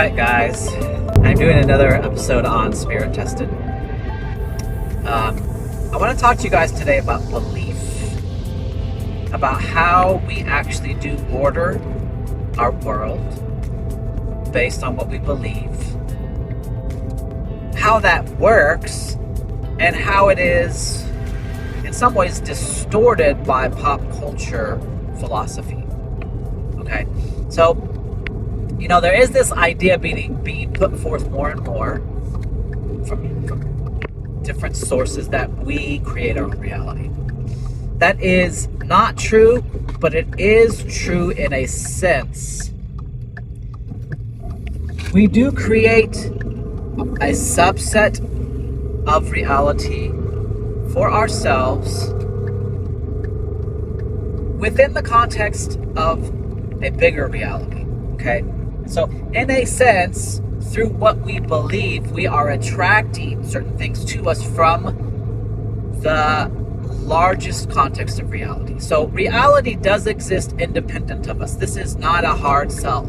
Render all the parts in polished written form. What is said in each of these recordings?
Alright guys, I'm doing another episode on Spirit Tested. I want to talk to you guys today about belief. About how we actually do order our world based on what we believe. How that works and how it is in some ways distorted by pop culture philosophy. Okay, so there is this idea being put forth more and more from different sources that we create our own reality. That is not true, but it is true in a sense. We do create a subset of reality for ourselves within the context of a bigger reality, okay? So, in a sense, through what we believe, we are attracting certain things to us from the largest context of reality. So, reality does exist independent of us. This is not a hard sell.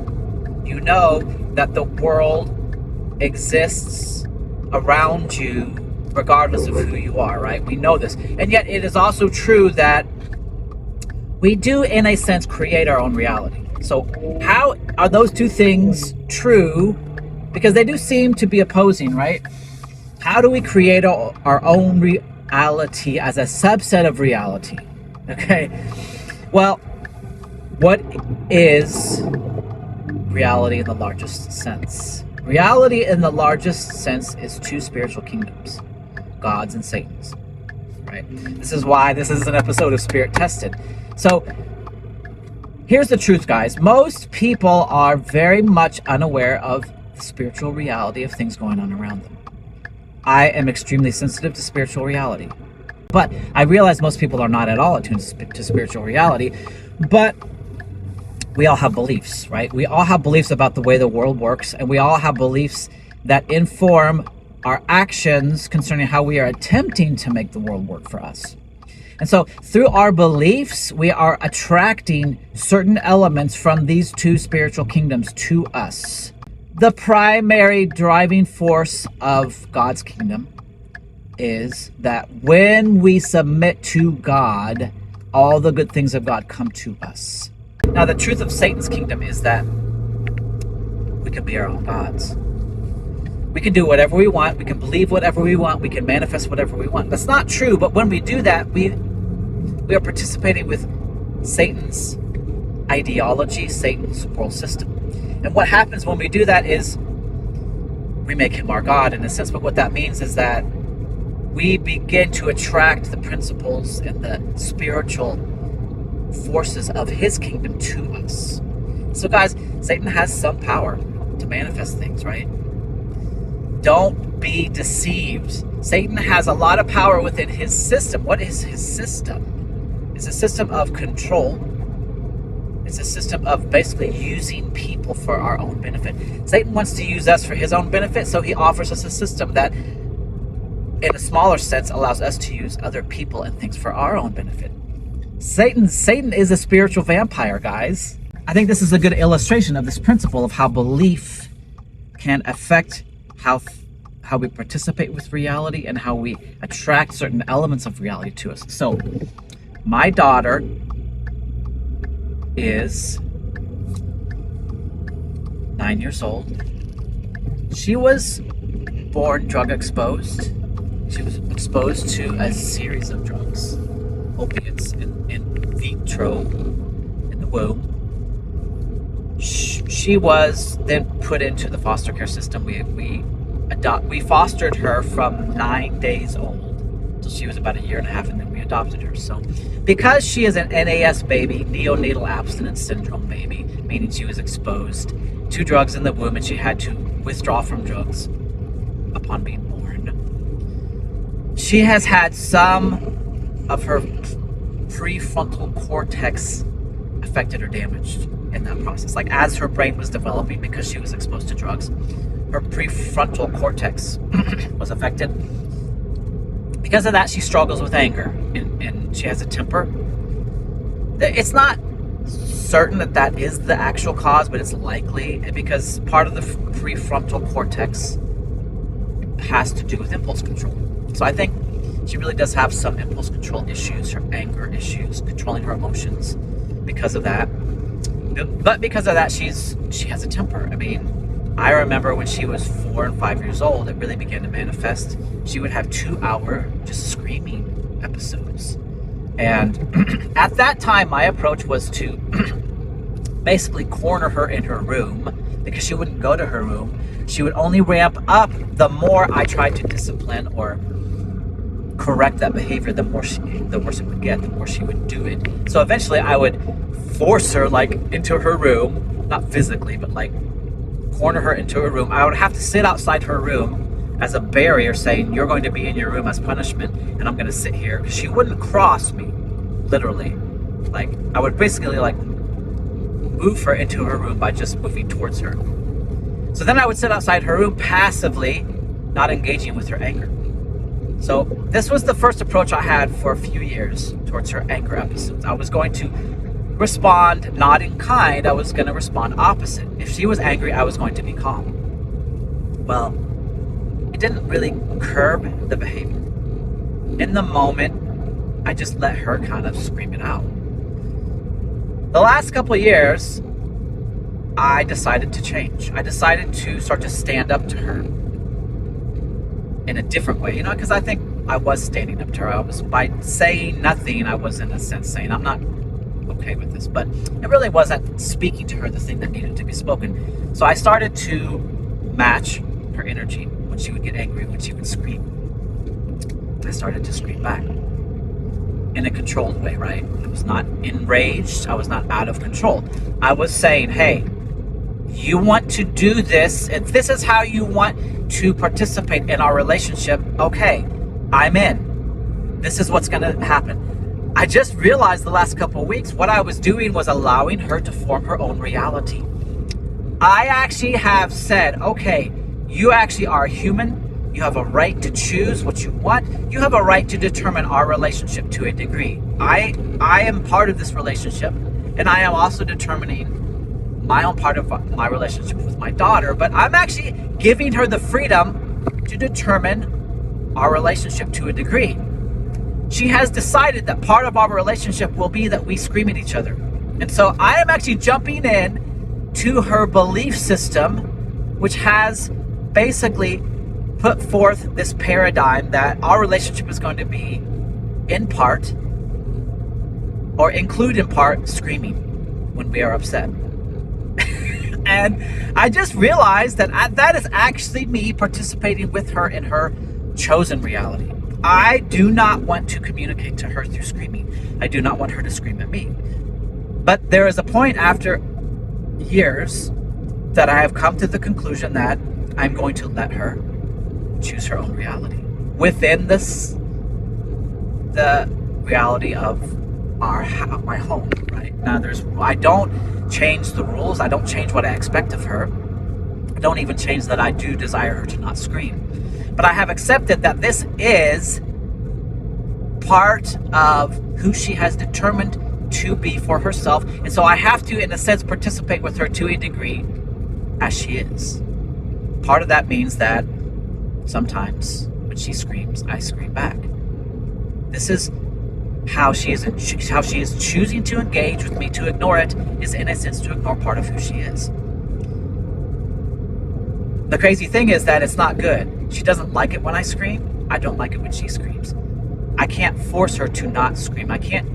You know that the world exists around you regardless of who you are, right? We know this. And yet, it is also true that we do, in a sense, create our own reality. So how are those two things true? Because they do seem to be opposing, right? How do we create our own reality as a subset of reality? Okay. Well, what is reality in the largest sense? Reality in the largest sense is two spiritual kingdoms, God's and Satan's, right? This is why this is an episode of Spirit Tested. So here's the truth, guys. Most people are very much unaware of the spiritual reality of things going on around them. I am extremely sensitive to spiritual reality. But I realize most people are not at all attuned to spiritual reality. But we all have beliefs, right? We all have beliefs about the way the world works. And we all have beliefs that inform our actions concerning how we are attempting to make the world work for us. And so through our beliefs, we are attracting certain elements from these two spiritual kingdoms to us. The primary driving force of God's kingdom is that when we submit to God, all the good things of God come to us. Now, the truth of Satan's kingdom is that we can be our own gods. We can do whatever we want. We can believe whatever we want. We can manifest whatever we want. That's not true, but when we do that, we are participating with Satan's ideology, Satan's world system. And what happens when we do that is we make him our God in a sense. But what that means is that we begin to attract the principles and the spiritual forces of his kingdom to us. So guys, Satan has some power to manifest things, right? Don't be deceived. Satan has a lot of power within his system. What is his system? It's a system of control. It's a system of basically using people for our own benefit. Satan wants to use us for his own benefit, so he offers us a system that, in a smaller sense, allows us to use other people and things for our own benefit. Satan is a spiritual vampire, guys. I think this is a good illustration of this principle of how belief can affect how we participate with reality and how we attract certain elements of reality to us. So, my daughter is 9 years old. She was born drug exposed. She was exposed to a series of drugs, opiates in vitro, in the womb. She was then put into the foster care system. We fostered her from 9 days old till she was about a year and a half, and then we adopted her. So because she is an NAS baby, neonatal abstinence syndrome baby, meaning she was exposed to drugs in the womb and she had to withdraw from drugs upon being born, she has had some of her prefrontal cortex affected or damaged in that process. Like as her brain was developing because she was exposed to drugs, her prefrontal cortex was affected. Because of that, she struggles with anger and she has a temper. It's not certain that that is the actual cause, but it's likely because part of the prefrontal cortex has to do with impulse control. So I think she really does have some impulse control issues, her anger issues, controlling her emotions because of that. But because of that, she has a temper. I mean, I remember when she was 4 and 5 years old, it really began to manifest. She would have 2-hour just screaming episodes. And at that time, my approach was to basically corner her in her room because she wouldn't go to her room. She would only ramp up the more I tried to discipline or correct that behavior, the worse it would get, the more she would do it. So eventually I would force her like into her room, not physically, but like corner her into her room. I would have to sit outside her room as a barrier saying, you're going to be in your room as punishment and I'm going to sit here. She wouldn't cross me, literally. Like I would basically like move her into her room by just moving towards her. So then I would sit outside her room passively, not engaging with her anger. So this was the first approach I had for a few years towards her anger episodes. I was going to respond not in kind, I was going to respond opposite. If she was angry, I was going to be calm. Well, it didn't really curb the behavior. In the moment, I just let her kind of scream it out. The last couple of years, I decided to change. I decided to start to stand up to her in a different way, because I think I was standing up to her. I was, by saying nothing, I was in a sense saying, I'm not okay with this, but it really wasn't speaking to her the thing that needed to be spoken. So I started to match her energy when she would get angry, when she would scream. I started to scream back in a controlled way, right? I was not enraged. I was not out of control. I was saying, hey, you want to do this, if this is how you want to participate in our relationship, okay, I'm in. This is what's going to happen. I just realized the last couple of weeks what I was doing was allowing her to form her own reality. I actually have said, okay, you actually are human. You have a right to choose what you want. You have a right to determine our relationship to a degree. I am part of this relationship, and I am also determining my own part of my relationship with my daughter, but I'm actually giving her the freedom to determine our relationship to a degree. She has decided that part of our relationship will be that we scream at each other. And so I am actually jumping in to her belief system, which has basically put forth this paradigm that our relationship is going to be in part, or include in part, screaming when we are upset. And I just realized that that is actually me participating with her in her chosen reality. I do not want to communicate to her through screaming. I do not want her to scream at me. But there is a point after years that I have come to the conclusion that I'm going to let her choose her own reality within the reality of my home. Right now, I don't change the rules. I don't change what I expect of her. I don't even change that I do desire her to not scream. But I have accepted that this is part of who she has determined to be for herself. And so I have to, in a sense, participate with her to a degree as she is. Part of that means that sometimes when she screams, I scream back. This is how she is choosing to engage with me. To ignore it is, in a sense, to ignore part of who she is. The crazy thing is that it's not good. She doesn't like it when I scream. I don't like it when she screams. I can't force her to not scream. I can't,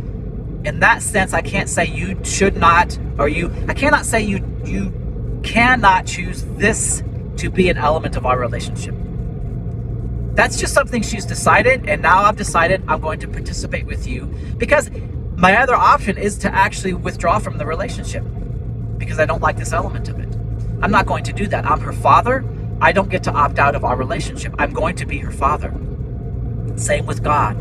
in that sense, I can't say you should not, or I cannot say you cannot choose this to be an element of our relationship. That's just something she's decided, and now I've decided I'm going to participate with you, because my other option is to actually withdraw from the relationship because I don't like this element of it. I'm not going to do that. I'm her father. I don't get to opt out of our relationship. I'm going to be her father. Same with God.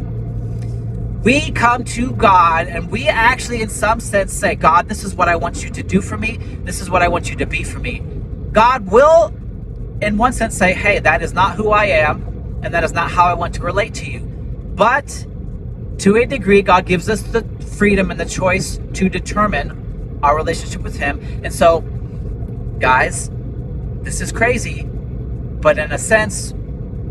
We come to God and we actually, in some sense, say, God, this is what I want you to do for me. This is what I want you to be for me. God will, in one sense, say, hey, that is not who I am, and that is not how I want to relate to you. But to a degree, God gives us the freedom and the choice to determine our relationship with him. And so, guys, this is crazy, but in a sense,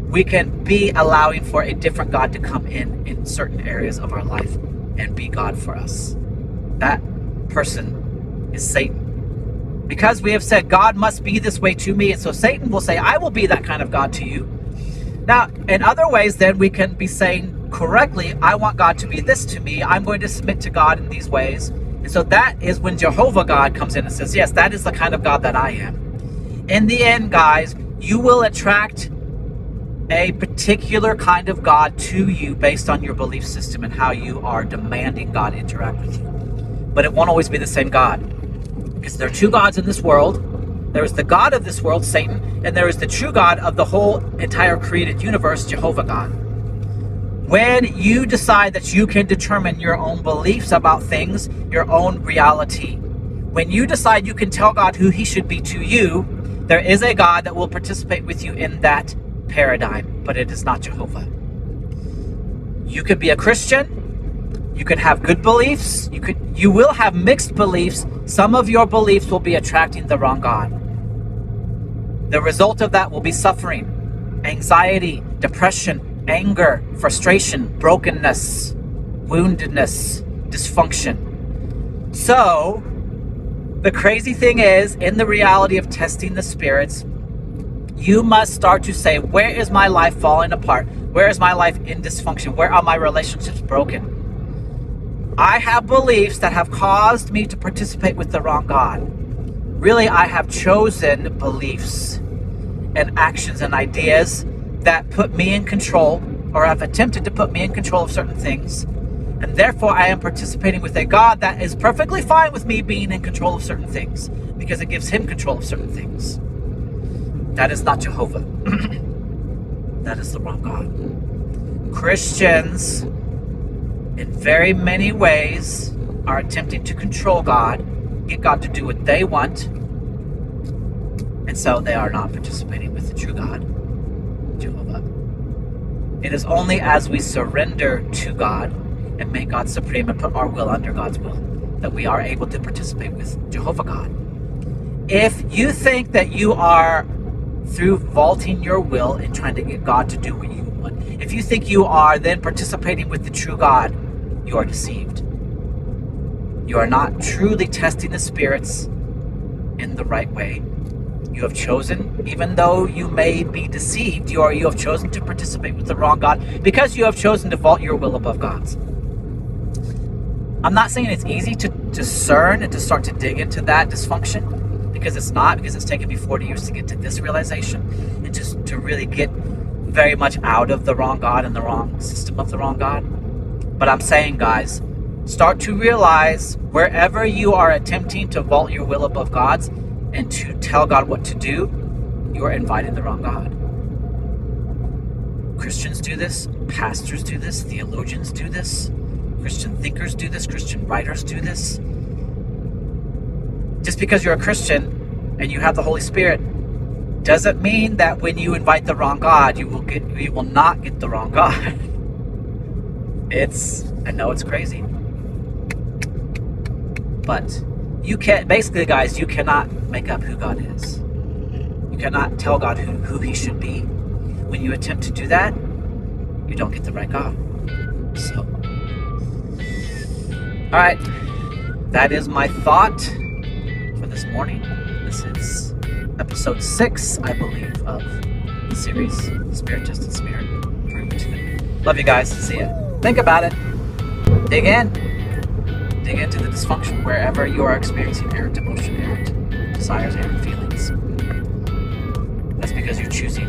we can be allowing for a different God to come in certain areas of our life and be God for us. That person is Satan. Because we have said God must be this way to me, and so Satan will say, I will be that kind of God to you. Now, in other ways, then we can be saying correctly, I want God to be this to me. I'm going to submit to God in these ways. And so that is when Jehovah God comes in and says, yes, that is the kind of God that I am. In the end, guys, you will attract a particular kind of God to you based on your belief system and how you are demanding God interact with you. But it won't always be the same God. Because there are two gods in this world. There is the God of this world, Satan, and there is the true God of the whole entire created universe, Jehovah God. When you decide that you can determine your own beliefs about things, your own reality, when you decide you can tell God who he should be to you, there is a God that will participate with you in that paradigm, but it is not Jehovah. You could be a Christian, you could have good beliefs, you will have mixed beliefs. Some of your beliefs will be attracting the wrong God. The result of that will be suffering, anxiety, depression, anger, frustration, brokenness, woundedness, dysfunction. So, the crazy thing is, in the reality of testing the spirits, you must start to say, where is my life falling apart? Where is my life in dysfunction? Where are my relationships broken? I have beliefs that have caused me to participate with the wrong God. Really, I have chosen beliefs and actions and ideas that put me in control, or have attempted to put me in control of certain things. And therefore, I am participating with a God that is perfectly fine with me being in control of certain things, because it gives him control of certain things. That is not Jehovah. That is the wrong God. Christians, in very many ways, are attempting to control God, get God to do what they want, and so they are not participating with the true God, Jehovah. It is only as we surrender to God and make God supreme and put our will under God's will that we are able to participate with Jehovah God. If you think that you are, through vaulting your will and trying to get God to do what you want, if you think you are then participating with the true God, you are deceived. You are not truly testing the spirits in the right way. You have chosen, even though you may be deceived, you have chosen to participate with the wrong God because you have chosen to vault your will above God's. I'm not saying it's easy to discern and to start to dig into that dysfunction, because it's not, because it's taken me 40 years to get to this realization and just to really get very much out of the wrong God and the wrong system of the wrong God. But I'm saying, guys, start to realize wherever you are attempting to vault your will above God's and to tell God what to do, you are inviting the wrong God. Christians do this, pastors do this, theologians do this, Christian thinkers do this, Christian writers do this. Just because you're a Christian and you have the Holy Spirit doesn't mean that when you invite the wrong God, you will not get the wrong God. I know it's crazy. But you can't, basically, guys, you cannot make up who God is. You cannot tell God who he should be. When you attempt to do that, you don't get the right God. So, all right, that is my thought for this morning. This is episode 6, I believe, of the series Spirit Tested Spirit. Love you guys. See ya. Think about it. Dig into the dysfunction wherever you are experiencing errant emotion, errant desires, errant feelings. That's because you're choosing